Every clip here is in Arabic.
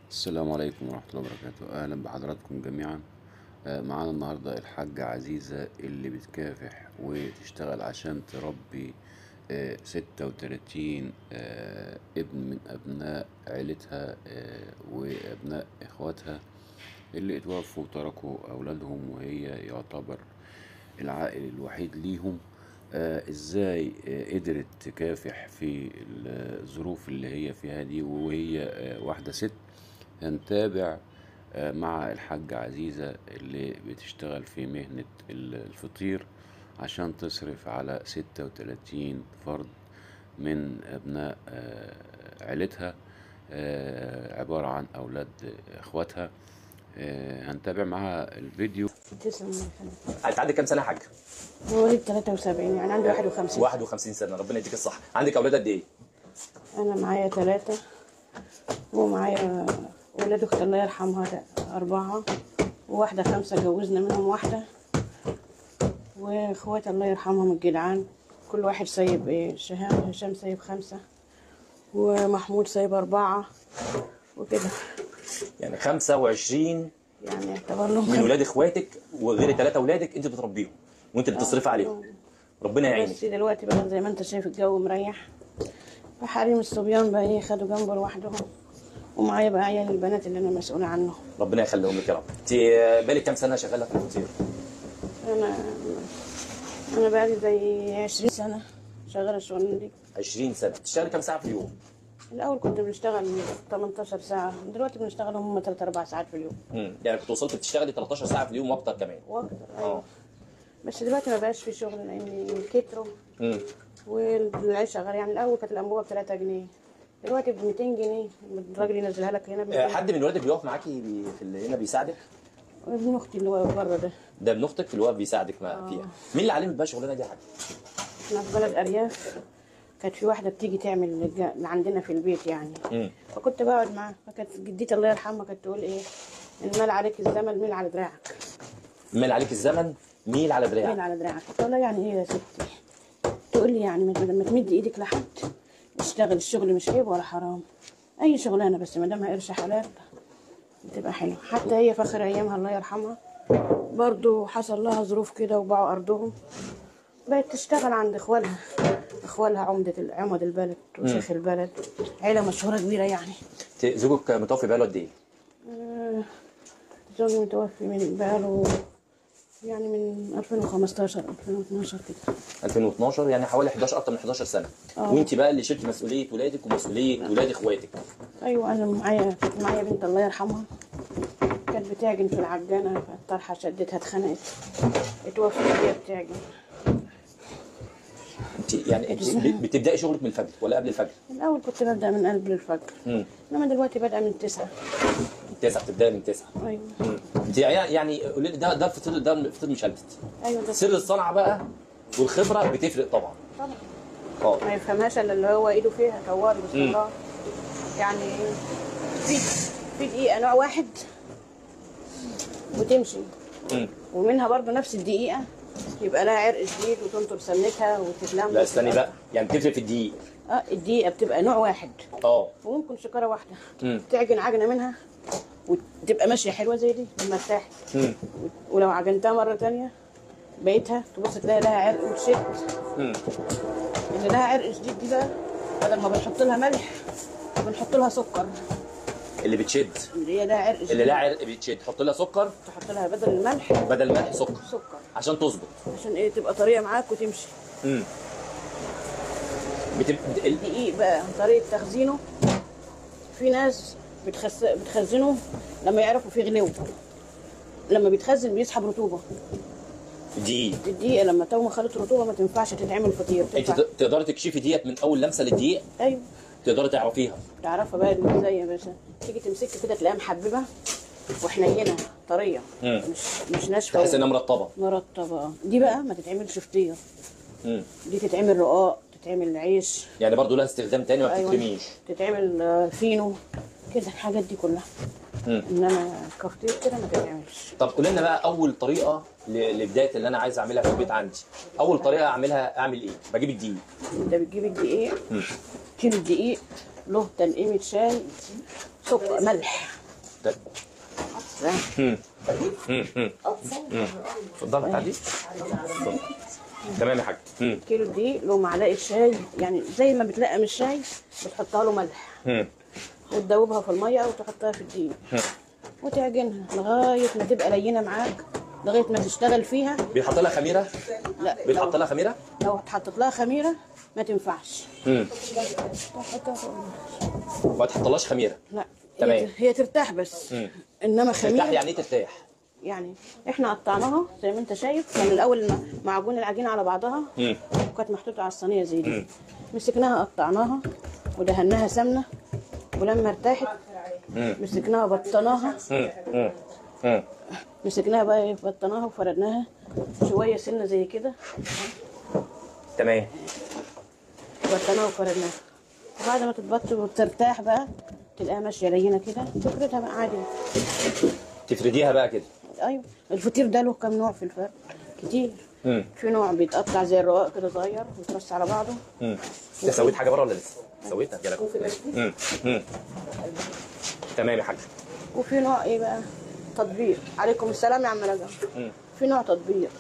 السلام عليكم ورحمة الله وبركاته. أهلا بحضراتكم جميعا. معانا النهاردة الحاجة عزيزة اللي بتكافح وتشتغل عشان تربي 36 ابن من أبناء عيلتها وأبناء إخواتها اللي اتوفوا وتركوا أولادهم، وهي يعتبر العائل الوحيد ليهم. ازاي قدرت تكافح في الظروف اللي هي فيها دي وهي واحدة ست. هنتابع مع الحاجة عزيزة اللي بتشتغل في مهنة الفطير عشان تصرف على 36 فرد من أبناء عيلتها، عبارة عن أولاد إخواتها. هنتابع معها الفيديو. تسلم. انت عندك كام سنه يا حاج؟ مواليد 73، يعني عندي 51. 51 سنه، ربنا يديك الصحه. عندك اولاد قد ايه؟ انا معايا 3 ومعايا ولاد اختي الله يرحمها 4 وواحده 5 جوزنا منهم واحده، واخواتي الله يرحمهم الجدعان كل واحد سايب ايه. هشام سايب 5 ومحمود سايب 4 وكده، يعني 25 يعني اعتبر لهم من ولاد اخواتك وغير 3 اولادك انت بتربيهم وانت اللي بتصرف عليهم. ربنا يعينك. بس دلوقتي بقى زي ما انت شايف الجو مريح، فحريم الصبيان بقى ايه خدوا جنب لوحدهم، ومعايا بقى عيال البنات اللي انا مسؤوله عنهم. ربنا يخليهم لك يا رب. انت بالك كام سنه شغاله في الفطير؟ انا بقى لي زي 20 سنه شغاله الشغلانه دي. 20 سنه. بتشتغلي كام ساعه في اليوم؟ الاول كنت بنشتغل 18 ساعه، دلوقتي بنشتغل هم 3 4 ساعات في اليوم. يعني كنت وصلت بتشتغلي 13 ساعه في اليوم واكتر كمان. واكتر ايوه. بس دلوقتي ما بقاش في شغل لان كتروا والعيش شغال. يعني الاول كانت الانبوبه ب 3 جنيه، دلوقتي ب 200 جنيه الراجل ينزلها لك هنا. حد من ولادك بيقف معاكي هنا بيساعدك؟ ابن اختي اللي هو بره ده ابن اختك اللي هو بيساعدك فيها. مين اللي علمك بقى الشغلانه دي يا حاج؟ احنا في بلد ارياف، كانت في واحده بتيجي تعمل عندنا في البيت يعني. فكنت بقعد معاها، فكانت جدتي الله يرحمها كانت تقول ايه: المال عليك الزمن ميل على دراعك. مال عليك الزمن ميل على دراعك. ميل على دراعك. قلت لها يعني ايه يا ستي؟ تقول لي يعني لما تمد ايدك لحد اشتغل، الشغل مش عيب ولا حرام، اي شغلانه بس ما دامها قرش حلال بتبقى حلوه. حتى هي في اخر ايامها الله يرحمها برضو حصل لها ظروف كده وباعوا ارضهم، بقت تشتغل عند اخوالها عمد البلد وشيخ البلد، عيله مشهوره كبيره يعني. زوجك متوفي بقاله قد ايه؟ زوجي متوفي من بقاله يعني من 2015 2012 كده. 2012 يعني حوالي 11 اكتر من 11 سنه. وانت بقى اللي شلتي مسؤوليه ولادك ومسؤوليه ولاد اخواتك. ايوه انا معايا بنت الله يرحمها كانت بتعجن في العجانه، فالطرحه شدتها اتخنقت اتوفت وهي بتعجن. انت يعني بتبداي شغلك من الفجر ولا قبل الفجر؟ الاول كنت ببدا من قبل الفجر، انما دلوقتي ببدا من 9. 9 بتبداي من 9. ايوه. انت يعني قولي لي ده الفطير، ده الفطير مشلتت. ايوه ده سر الصنعه بقى والخبره بتفرق طبعا. ما يفهمهاش الا اللي هو ايده فيها طوالي باستمرار. يعني في دقيقه نوع واحد وتمشي، ومنها برضو نفس الدقيقه يبقى لها عرق شديد وتنطر سنتها وتتلم. لا استني بقى، يعني بتفرق في الدقيق. الدقيقه بتبقى نوع واحد وممكن شكاره واحده تعجن عجنه منها وتبقى ماشيه حلوه زي دي لما ارتاحت. ولو عجنتها مره ثانيه بقيتها تبص تلاقي لها عرق وتشد. اللي لها عرق شديد دي بقى بدل ما بنحط لها ملح بنحط لها سكر. اللي بتشد اللي هي لها عرق شديد، اللي لها عرق بتشد تحط لها سكر. تحط لها بدل الملح سكر عشان تظبط، عشان ايه تبقى طريه معاك وتمشي. الدقيق بقى طريقه تخزينه، في ناس بتخزنه لما يعرفوا فيه غلو، لما بيتخزن بيسحب رطوبه. الدقيقه لما تو خلط رطوبه ما تنفعش تتعمل فطير. انت تقدري تكشفي ديت من اول لمسه للدقيق؟ ايوه تقدري تعرفيها. تعرفها بقى ازاي يا باشا؟ تيجي تمسكها كده تلاقيها محببه وحنينه طريه، مش ناشفه، تحس انها مرطبه. دي بقى ما تتعملش فطير، دي تتعمل رقاق، تتعمل عيش، يعني برضو لها استخدام تاني ما بتترميش. تتعمل فينو كده الحاجات دي كلها. انما كفطير كده ما تتعملش. طب قول لنا بقى اول طريقه لبدايه اللي انا عايز اعملها في البيت عندي. اول طريقه اعمل ايه؟ بجيب الدقيق. انت بتجيب الدقيق، كيلو الدقيق له تنقيمه شاي، سكر، ملح اتفضل تعدي. تمام يا حاج. كيلو دقيق له معلقه شاي، يعني زي ما بتلقم الشاي بتحطها له ملح وتدوبها في الميه او تحطها في الدقيق وتعجنها لغايه ما تبقى لينه معاك، لغايه ما تشتغل فيها. بيتحط لها خميره؟ لا، بيتحط لها خميره؟ لو اتحطت لها خميره ما تنفعش. ما تحطلهاش خميره؟ لا، تمام. هي ترتاح بس. انما خميره ترتاح يعني ايه ترتاح؟ يعني احنا قطعناها زي ما انت شايف، كان الاول معجون العجينه على بعضها وكانت محطوطه على الصينيه زي دي. مسكناها قطعناها ودهناها سمنه، ولما ارتاحت مسكناها بطناها. مسكناها بقى بطناها وفردناها شويه سنه زي كده. تمام. بطناها وفردناها، وبعد ما تتبط وترتاح بقى تلاقيها ماشيه لينه كده، تفردها بقى عادي. تفرديها بقى كده؟ ايوه. الفطير ده له كام نوع في الفرق؟ كتير. في نوع بيتقطع زي الرقاق كده صغير ويترص على بعضه. انت سويت حاجه بره ولا لسه؟ سويتها جالك. تمام يا حاج. وفي نوع ايه بقى؟ تطبيق. عليكم السلام يا عم رجب. في نوع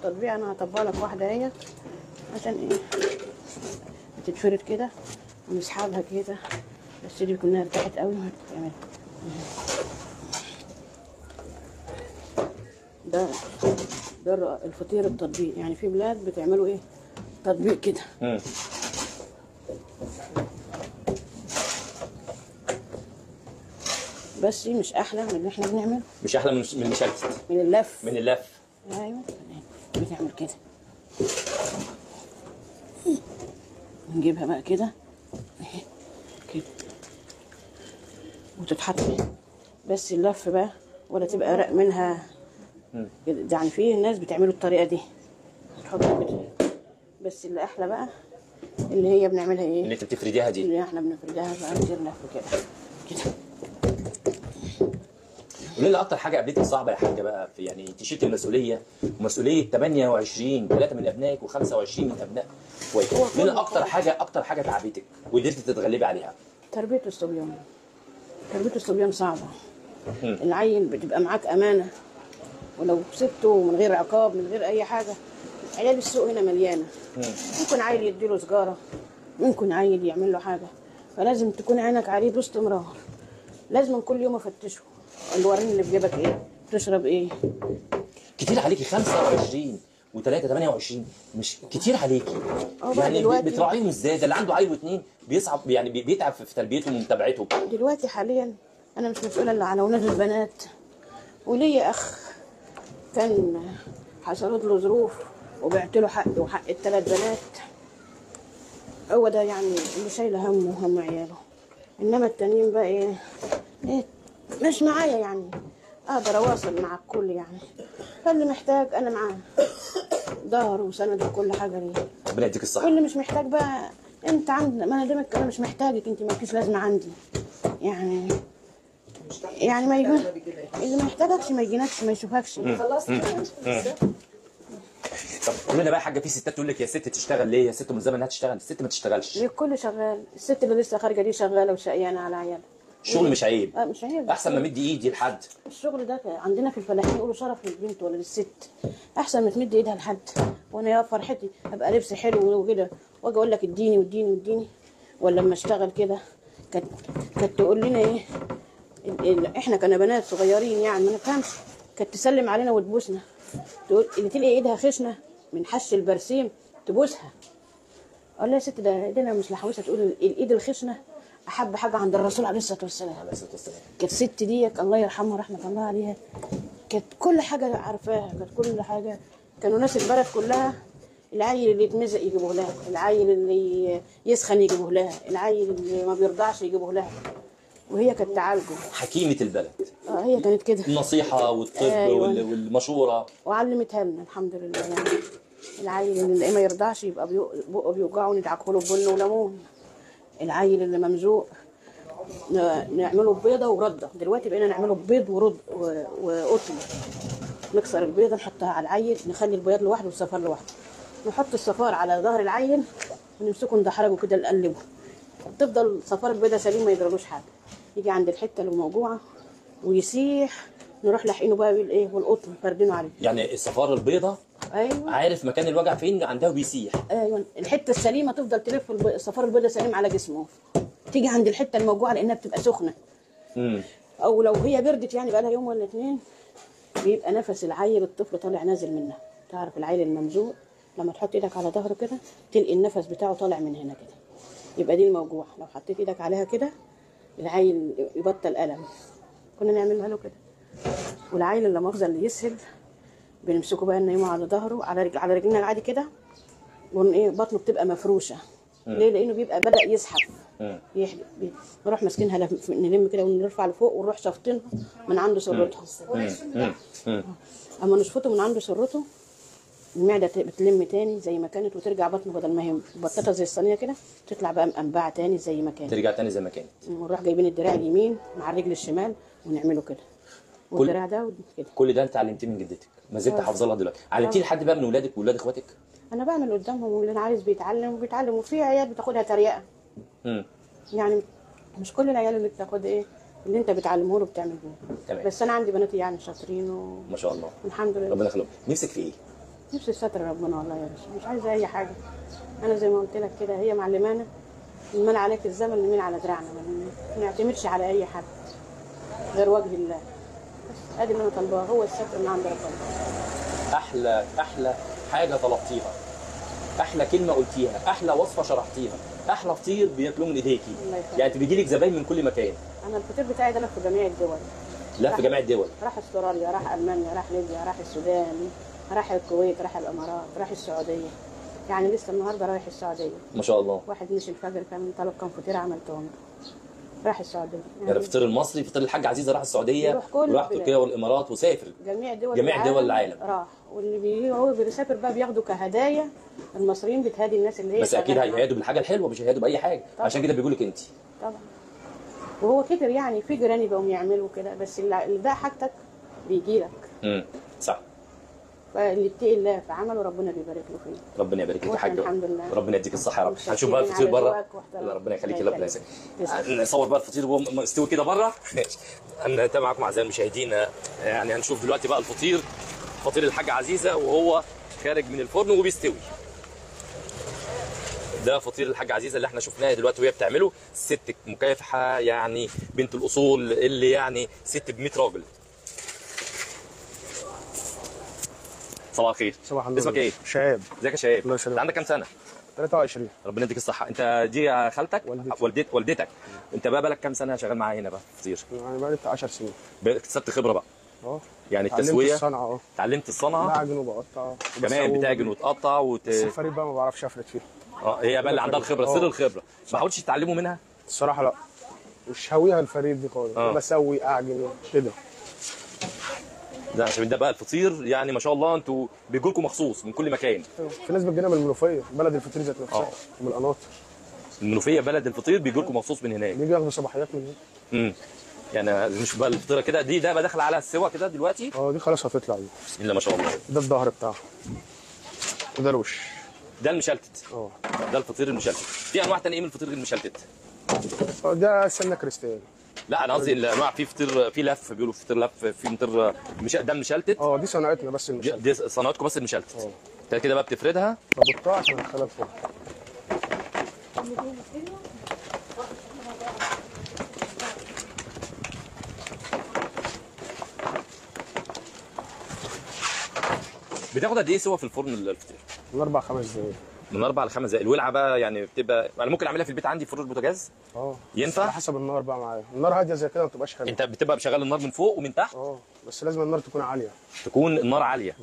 تطبيق انا هطبق لك واحده اهي عشان ايه؟ بتتفرد كده ونسحبها كده، بس دي كلها ارتاحت قوي. ده الفطير التطبيق، يعني في بلاد بتعملوا ايه؟ تطبيق كده. بس مش احلى من اللي احنا بنعمله. مش احلى من المشلتت؟ من اللف. من اللف. ايوه بتعمل كده. نجيبها بقى كده كده وتتحط، بس اللف بقى ولا تبقى رق منها. يعني فيه الناس بتعمله الطريقه دي، تحطها كده. بس اللي احلى بقى اللي هي بنعملها ايه؟ اللي انت بتفرديها دي؟ اللي احنا بنفردها بقى كتير لف كده كده. قولي لي اكتر حاجه قابلتك صعبه يا حاجه بقى، في يعني انت شلت المسؤوليه ومسؤوليه 28 3 من ابنائك و25 من ابناء اخواتك. قولي لي اكتر حاجه تعبتك وقدرتي تتغلبي عليها. تربيه الصبيان صعبه. العيل بتبقى معاك امانه، ولو سبته من غير عقاب من غير اي حاجه. عيال السوق هنا مليانه، ممكن عيل يديله سجاره، ممكن عيل يعمل له حاجه، فلازم تكون عينك عليه باستمرار. لازم كل يوم افتشه، اللي وريني اللي في جيبك ايه، تشرب ايه. كتير عليكي 25 و3 28، مش كتير عليكي؟ يعني بتراعيهم ازاي؟ ده اللي عنده عيل واثنين بيصعب، يعني بيتعب في تربيتهم ومتابعتهم. دلوقتي حاليا انا مش مسؤوله الا عن اولاد البنات، وليا اخ كان حصلت له ظروف وبعت له حق وحق ال3 بنات. هو ده يعني اللي شايله همه وهم عياله. انما التانيين بقى ايه مش معايا، يعني اقدر اواصل مع الكل يعني. فاللي محتاج انا معاه ظهر وسند وكل حاجه ليه. ربنا يديك الصحه. واللي مش محتاج بقى انت عندنا، ما انا دامك انا مش محتاجك، انت مالكيش لازمه عندي. يعني ما يجون اللي ما يحتاجكش ما يجينكش ما يشوفكش. خلصت. طب قولي لنا بقى يا حاجه، في ستات تقول لك يا ست تشتغل ليه؟ يا ست ملزمه انها تشتغل، الست ما تشتغلش. الكل شغال، الست اللي لسه خارجه دي شغاله وشقيانه على عيالها. الشغل مش عيب؟ مش عيب. احسن ما امد ايدي لحد. الشغل ده عندنا في الفلاحين يقولوا شرف للبنت ولا للست، احسن ما تمد ايدها لحد. وانا يا فرحتي ابقى لبس حلو وكده واجي اقول لك اديني واديني واديني، ولا لما اشتغل كده كانت تقول لنا ايه؟ احنا كنا بنات صغيرين يعني ما نفهمش، كانت تسلم علينا وتبوسنا، تقول اللي تلقي ايدها خشنه من حش البرسيم تبوسها. اقول لها يا ست ده ايدينا مش لحوسه، تقول الايد الخشنه احب حاجه عند الرسول عليه الصلاه والسلام. كانت ست ديك الله يرحمها ورحمه الله عليها، كانت كل حاجه عارفاها، كانت كل حاجه. كانوا ناس البلد كلها العيل اللي يتمزق يجيبوه لها، العيل اللي يسخن يجيبوه لها، العيل اللي ما بيرضعش يجيبوه لها، وهي كانت تعالجه. حكيمه البلد. هي كانت كده، النصيحه والطب. أيوة. والمشوره، وعلمتها لنا الحمد لله. يعني العيل اللي ما يرضعش يبقى بقه بيوجعه ندعكه له ببن وليمون، العيل اللي ممزوق نعمله بيضه ورده. دلوقتي بقينا نعمله بيض ورد وقطن، نكسر البيضه نحطها على العيل، نخلي البيض لوحده والصفار لوحده، نحط الصفار على ظهر العيل ونمسكه ندحرجه كده نقلبه، تفضل صفار البيضه سليم ما يجرالوش حاجه. يجي عند الحته اللي موجوعه ويسيح نروح لاحقينه بقى بالايه والقطن فاردينه عليه. يعني الصفاره البيضاء ايوه عارف مكان الوجع فين عندها وبيسيح. ايوه الحته السليمه تفضل تلف الصفار البيضاء سليم على جسمه، تيجي عند الحته الموجوعه لانها بتبقى سخنه. او لو هي بردت يعني بقى لها يوم ولا اتنين بيبقى نفس العيل الطفل طالع نازل منها. تعرف العيل الممزوق لما تحط ايدك على ظهره كده تلقي النفس بتاعه طالع من هنا كده، يبقى دي الموجوع. لو حطيت ايدك عليها كده العيل يبطل الم. كنا نعملها له كده. والعيل اللي مؤاخذه اللي يسهل بنمسكه بقى ننيمه على ظهره على رجلنا العادي كده، ايه بطنه بتبقى مفروشه. ليه؟ لانه بيبقى بدا يزحف يحدق. نروح ماسكينها نلم كده ونرفع لفوق ونروح شافطينها من عنده سرتها. اما نشفطه من عنده سرته المعده بتلم تاني زي ما كانت وترجع بطنه بدل ما هي مبططه زي الصينيه كده تطلع بقى مقنبعه تاني زي ما كانت. ترجع تاني زي ما كانت. ونروح جايبين الدراع اليمين مع الرجل الشمال ونعمله كده والدراع ده كده. كل ده انت اتعلمتيه من جدتك ما زلت حافظه لها دلوقتي؟ علمتيه لحد بقى من ولادك واولاد اخواتك؟ انا بعمل قدامهم واللي انا عايز بيتعلم وفي عيال بتاخدها تريقه. يعني مش كل العيال اللي بتاخد ايه اللي انت بتعلمه له بتعمل بيه. بس انا عندي بناتي يعني شاطرين ما شاء الله الحمد لله. ربنا يخليهم. نفسك في ايه؟ نفسي ستر ربنا والله يا باشا، مش عايزه اي حاجه. انا زي ما قلت لك كده هي معلمانا المال عليك الزمن المين على دراعنا، ما نعتمدش على اي حد غير وجه الله. بس ادي اللي انا طالباه هو الستر من عند ربنا. احلى حاجه طلبتيها، احلى كلمه قلتيها، احلى وصفه شرحتيها، احلى فطير بياكلوه من ايديكي. يعني انت بيجي لك زباين من كل مكان. انا الفطير بتاعي ده في جميع الدول. لا في جميع الدول. راح استراليا، راح المانيا، راح ليبيا، راح السودان، راح الكويت، راح الامارات، راح السعوديه. يعني لسه النهارده رايح السعوديه. ما شاء الله. واحد مشي الفجر كان طلب كام فطير عملتهم. راح السعوديه. يعني الفطير المصري فطير الحاج عزيزه راح السعوديه وراح تركيا والامارات وسافر جميع دول العالم. راح. واللي هو بيسافر بقى بياخدوا كهدايا. المصريين بتهادي الناس اللي هي بس اكيد هيهادوا بالحاجه الحلوه مش هيهادوا باي حاجه. طبعا. عشان كده بيقول لك انت طبعا. وهو كتر يعني في جيراني بقوا يعملوا كده بس اللي ده حاجتك بيجي لك. صح. فاللي اتقي الله في عمله ربنا بيبارك له فيه. ربنا يبارك لك يا حاجه. الحمد لله. ربنا يديك الصحه يا رب. هنشوف بقى الفطير بره. ربنا يخليك ربنا يسعدك. نصور بقى الفطير وهو مستوي كده بره. انا معاكم اعزائي المشاهدين يعني هنشوف دلوقتي بقى الفطير فطير الحاجه عزيزه وهو خارج من الفرن وبيستوي. ده فطير الحاجه عزيزه اللي احنا شفناها دلوقتي وهي بتعمله. ست مكافحه يعني بنت الاصول اللي يعني ست ب 100 راجل. صباح الخير. صباح النور. اسمك ايه؟ شهاب. ازيك يا شهاب؟ الله يسلمك. انت عندك كام سنه؟ 23. ربنا يديك الصحه. انت دي خالتك؟ والدتك. انت بقى بالك كام سنه شغال معايا هنا بقى فطير؟ يعني بقى لي 10 سنين. اكتسبت خبره بقى. يعني التسويه. اتعلمت الصنعه. اتعلمت الصنعه. بعجن وبقطع. كمان بتعجن وتقطع بس الفريق بقى ما بعرفش افرد فيه. هي بقى اللي عندها الخبره. سر الخبره. ما حاولتش تتعلموا منها؟ الصراحه لا. مش هاويها الفريق دي خالص. بسوي اعجن كده. ده عشان ده بقى الفطير يعني ما شاء الله انتوا بيجوا لكم مخصوص من كل مكان. في ناس بتجينا من المنوفيه بلد الفطير ذات نفسها ومن القناطر. المنوفيه بلد الفطير بيجوا لكم مخصوص من هناك. بيجوا ياخدوا صباحيات من هنا. يعني مش بقى الفطيره كده ده بقى داخل على السوا كده دلوقتي. دي خلاص هتطلع دي. بسم الله ما شاء الله. ده الظهر بتاعها. وده الوش. ده المشلتت. ده الفطير المشلتت. في انواع ثانيه من الفطير المشلتت؟ ده سمنه كريستال. لا انا قصدي الانواع في فطير في لف بيقولوا فطير لف في فطير ده المشلتت. دي صناعتنا بس المشلتت. دي صناعتكم بس المشلتت. انت كده بقى بتفردها بقطعها عشان ادخلها الفرن. بتاخد قد ايه سوا في الفرن الفطير؟ من 4 ل 5 دقايق. من 4 ل 5 دقايق. الولعه بقى يعني بتبقى انا ممكن اعملها في البيت عندي في فرن البوتاجاز؟ ينفع؟ على حسب النار بقى معايا. النار هاديه زي كده ما بتبقاش حلوه. انت بتبقى مشغل النار من فوق ومن تحت؟ بس لازم النار تكون عاليه. تكون النار عاليه.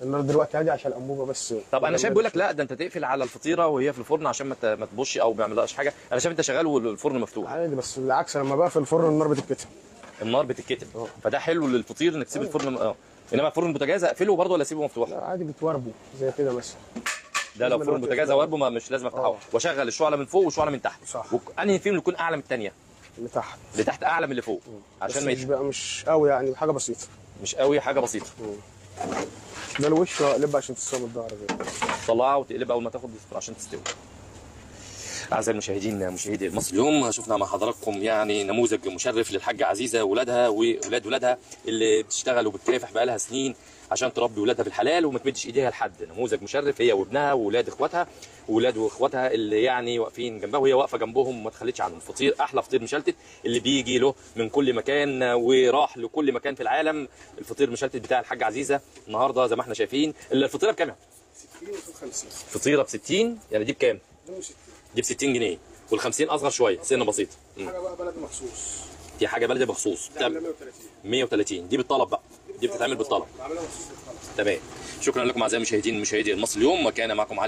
النار دلوقتي هاديه عشان الانبوبه بس. طب انا شايف بيقول لك لا ده انت تقفل على الفطيره وهي في الفرن عشان ما تبوظش او ما يعملهاش حاجه. انا شايف انت شغال والفرن مفتوح. عادي بس بالعكس لما بقى في الفرن النار بتتكتم. النار بتتكتم. فده حلو للفطير انك تسيب الفرن انما فرن البوتاجاز اقفله برضه ولا اسيبه مفتوح؟ لا عادي بتوربه زي كده مثلا. ده لو فرن البوتاجاز اوربه مش لازم افتحه واشغل الشعله من فوق والشعله من تحت. صح. انهي فيهم يكون اعلى من الثانيه؟ اللي تحت. اللي تحت اعلى من اللي فوق عشان مش قوي يعني حاجه بسيطه. مش قوي حاجه بسيطه. ده الوش واقلبها عشان تستوي الظهر كده. تطلعها وتقلبها اول ما تاخد عشان تستوي. أعزائي المشاهدين مشاهدي المصري اليوم، شفنا مع حضراتكم يعني نموذج مشرف للحاجة عزيزة وولادها وولاد ولادها اللي بتشتغل وبتكافح بقالها سنين عشان تربي ولادها بالحلال وما تمدش ايديها لحد. نموذج مشرف هي وابنها وولاد اخواتها وولاد واخواتها اللي يعني واقفين جنبها وهي واقفه جنبهم وما تخلتش عنهم. فطير احلى فطير مشلتت اللي بيجي له من كل مكان وراح لكل مكان في العالم. الفطير مشلتت بتاع الحاجة عزيزة النهارده زي ما احنا شايفين. الفطيره بكام؟ 50. فطيره ب 60 يعني. دي بكام؟ دي ب 60 جنيه وال50 اصغر شويه سنه بسيطه. حاجه بقى بلدي مخصوص. دي حاجه بلدي مخصوص. 130 دي بالطلب بقى. دي بتتعمل بالطلب. بعملها مخصوص بالطلب. تمام. شكرا لكم اعزائي المشاهدين مشاهدي المصري اليوم، وكان معكم علي